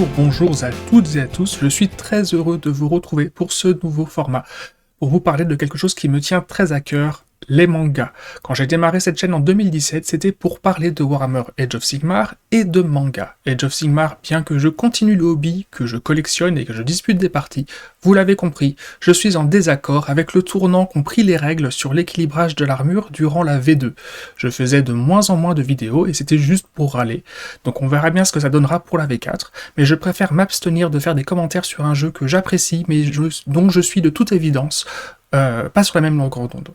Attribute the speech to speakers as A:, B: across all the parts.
A: bonjour à toutes et à tous, je suis très heureux de vous retrouver pour ce nouveau format, pour vous parler de quelque chose qui me tient très à cœur, les mangas. Quand j'ai démarré cette chaîne en 2017, c'était pour parler de Warhammer Age of Sigmar et de manga. Age of Sigmar, bien que je continue le hobby, que je collectionne et que je dispute des parties, vous l'avez compris, je suis en désaccord avec le tournant qu'ont pris les règles sur l'équilibrage de l'armure durant la V2. Je faisais de moins en moins de vidéos et c'était juste pour râler, donc on verra bien ce que ça donnera pour la V4, mais je préfère m'abstenir de faire des commentaires sur un jeu que j'apprécie, mais dont je suis de toute évidence pas sur la même longueur d'onde.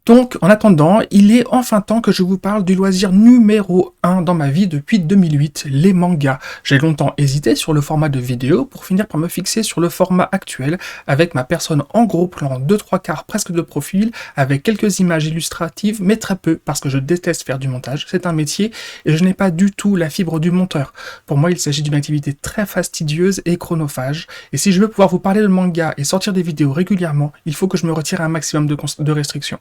A: Donc, en attendant, il est enfin temps que je vous parle du loisir numéro 1 dans ma vie depuis 2008, les mangas. J'ai longtemps hésité sur le format de vidéo pour finir par me fixer sur le format actuel avec ma personne en gros plan, 2/3 presque de profil, avec quelques images illustratives, mais très peu parce que je déteste faire du montage. C'est un métier et je n'ai pas du tout la fibre du monteur. Pour moi, il s'agit d'une activité très fastidieuse et chronophage. Et si je veux pouvoir vous parler de manga et sortir des vidéos régulièrement, il faut que je me retire un maximum de restrictions.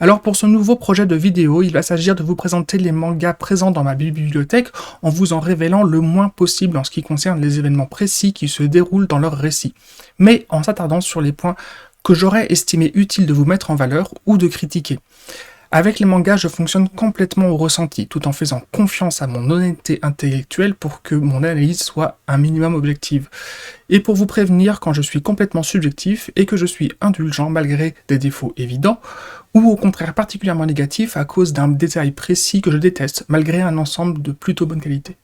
A: Alors pour ce nouveau projet de vidéo, il va s'agir de vous présenter les mangas présents dans ma bibliothèque en vous en révélant le moins possible en ce qui concerne les événements précis qui se déroulent dans leur récit, mais en s'attardant sur les points que j'aurais estimé utile de vous mettre en valeur ou de critiquer. Avec les mangas, je fonctionne complètement au ressenti, tout en faisant confiance à mon honnêteté intellectuelle pour que mon analyse soit un minimum objective. Et pour vous prévenir quand je suis complètement subjectif et que je suis indulgent malgré des défauts évidents, ou au contraire particulièrement négatifs à cause d'un détail précis que je déteste, malgré un ensemble de plutôt bonne qualité.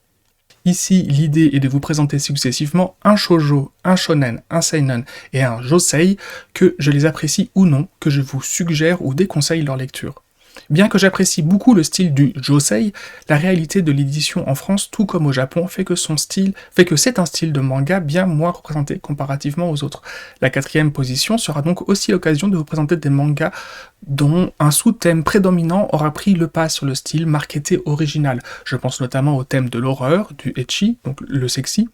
A: Ici, l'idée est de vous présenter successivement un shoujo, un shonen, un seinen et un josei, que je les apprécie ou non, que je vous suggère ou déconseille leur lecture. Bien que j'apprécie beaucoup le style du josei, la réalité de l'édition en France, tout comme au Japon, fait que c'est un style de manga bien moins représenté comparativement aux autres. La 4e position sera donc aussi l'occasion de vous présenter des mangas dont un sous-thème prédominant aura pris le pas sur le style marketé original. Je pense notamment au thème de l'horreur, du ecchi, donc le sexy,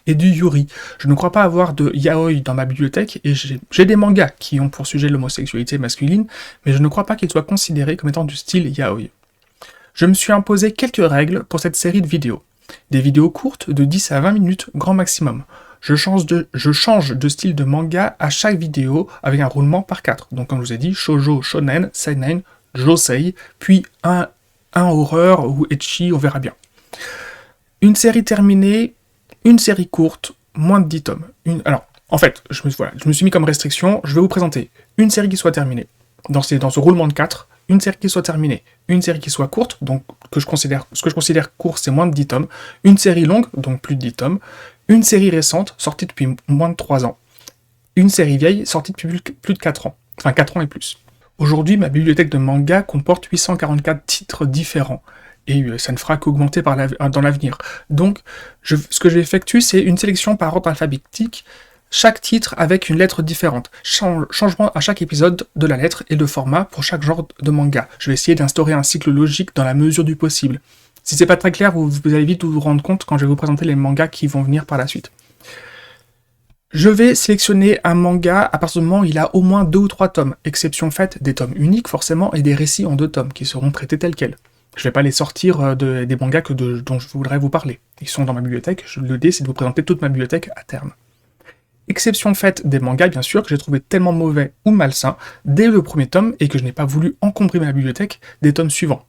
A: et du yuri. Je ne crois pas avoir de yaoi dans ma bibliothèque, et j'ai des mangas qui ont pour sujet l'homosexualité masculine, mais je ne crois pas qu'ils soient considérés comme étant du style yaoi. Je me suis imposé quelques règles pour cette série de vidéos. Des vidéos courtes de 10 à 20 minutes, grand maximum. Je change de style de manga à chaque vidéo avec un roulement par 4. Donc comme je vous ai dit, shoujo, shonen, seinen, josei, puis un horreur ou ecchi, on verra bien. Une série terminée, une série courte, moins de 10 tomes. Alors, en fait, je me suis mis comme restriction, je vais vous présenter une série qui soit terminée. Dans ce roulement de 4, une série qui soit terminée, une série qui soit courte, donc ce que je considère court, c'est moins de 10 tomes, une série longue, donc plus de 10 tomes, une série récente, sortie depuis moins de 3 ans, une série vieille, sortie depuis plus de 4 ans, enfin 4 ans et plus. Aujourd'hui, ma bibliothèque de manga comporte 844 titres différents, et ça ne fera qu'augmenter dans l'avenir. Donc, ce que j'effectue, c'est une sélection par ordre alphabétique, chaque titre avec une lettre différente. Changement à chaque épisode de la lettre et de format pour chaque genre de manga. Je vais essayer d'instaurer un cycle logique dans la mesure du possible. Si c'est pas très clair, vous allez vite vous rendre compte quand je vais vous présenter les mangas qui vont venir par la suite. Je vais sélectionner un manga à partir du moment où il a au moins 2 ou 3 tomes, exception faite des tomes uniques forcément et des récits en 2 tomes qui seront traités tels quels. Je vais pas les sortir des mangas dont je voudrais vous parler. Ils sont dans ma bibliothèque, l'idée c'est de vous présenter toute ma bibliothèque à terme. Exception faite des mangas, bien sûr, que j'ai trouvé tellement mauvais ou malsains dès le premier tome et que je n'ai pas voulu encombrer ma bibliothèque des tomes suivants.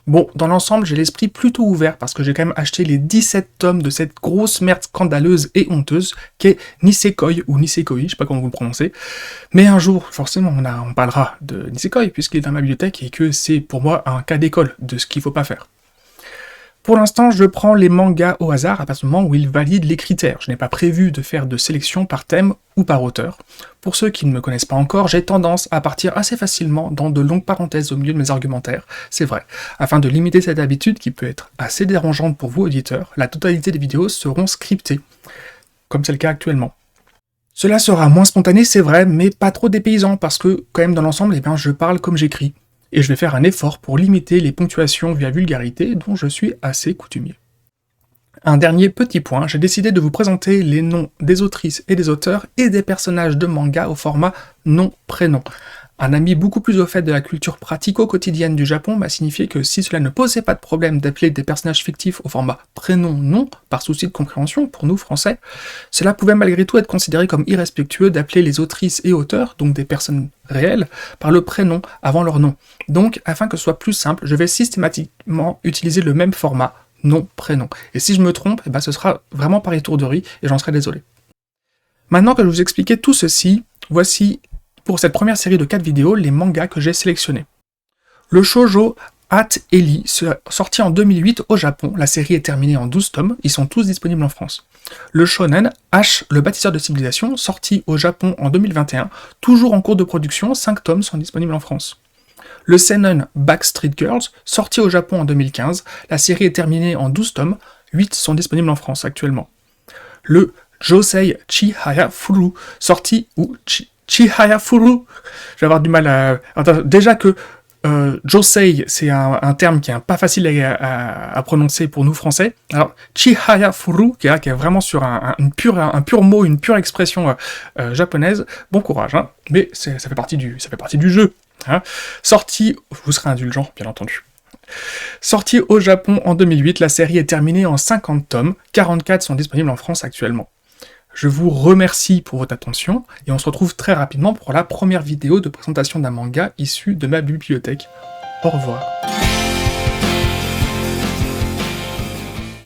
A: Bon, dans l'ensemble, j'ai l'esprit plutôt ouvert parce que j'ai quand même acheté les 17 tomes de cette grosse merde scandaleuse et honteuse qu'est Nisekoi ou Nisekoi, je sais pas comment vous le prononcez, mais un jour, forcément, on parlera de Nisekoi puisqu'il est dans ma bibliothèque et que c'est pour moi un cas d'école de ce qu'il faut pas faire. Pour l'instant, je prends les mangas au hasard à partir du moment où ils valident les critères. Je n'ai pas prévu de faire de sélection par thème ou par auteur. Pour ceux qui ne me connaissent pas encore, j'ai tendance à partir assez facilement dans de longues parenthèses au milieu de mes argumentaires, c'est vrai. Afin de limiter cette habitude qui peut être assez dérangeante pour vous auditeurs, la totalité des vidéos seront scriptées, comme c'est le cas actuellement. Cela sera moins spontané, c'est vrai, mais pas trop dépaysant, parce que, quand même dans l'ensemble, je parle comme j'écris. Et je vais faire un effort pour limiter les ponctuations via vulgarité dont je suis assez coutumier. Un dernier petit point, j'ai décidé de vous présenter les noms des autrices et des auteurs et des personnages de manga au format nom-prénom. Un ami beaucoup plus au fait de la culture pratico-quotidienne du Japon m'a signifié que si cela ne posait pas de problème d'appeler des personnages fictifs au format prénom-nom, par souci de compréhension pour nous français, cela pouvait malgré tout être considéré comme irrespectueux d'appeler les autrices et auteurs, donc des personnes réelles, par le prénom avant leur nom. Donc, afin que ce soit plus simple, je vais systématiquement utiliser le même format, nom-prénom. Et si je me trompe, eh ben, ce sera vraiment par étourderie et j'en serai désolé. Maintenant que je vous ai expliqué tout ceci, voici pour cette première série de 4 vidéos les mangas que j'ai sélectionnés. Le shoujo At Eli, sorti en 2008 au Japon, la série est terminée en 12 tomes, ils sont tous disponibles en France. Le shonen H, le bâtisseur de civilisation, sorti au Japon en 2021, toujours en cours de production, 5 tomes sont disponibles en France. Le seinen Backstreet Girls, sorti au Japon en 2015, la série est terminée en 12 tomes, 8 sont disponibles en France actuellement. Le Josei Chihaya Furu, sorti ou Chihaya Furu, je vais avoir du mal à... Déjà que Josei, c'est un terme qui est pas facile à prononcer pour nous français. Alors, Chihaya Furu, qui est vraiment sur un pur mot, une pure expression japonaise, bon courage, hein, mais ça fait partie du jeu. Hein. Sorti, vous serez indulgent, bien entendu. Sorti au Japon en 2008, la série est terminée en 50 tomes, 44 sont disponibles en France actuellement. Je vous remercie pour votre attention, et on se retrouve très rapidement pour la première vidéo de présentation d'un manga issu de ma bibliothèque. Au revoir.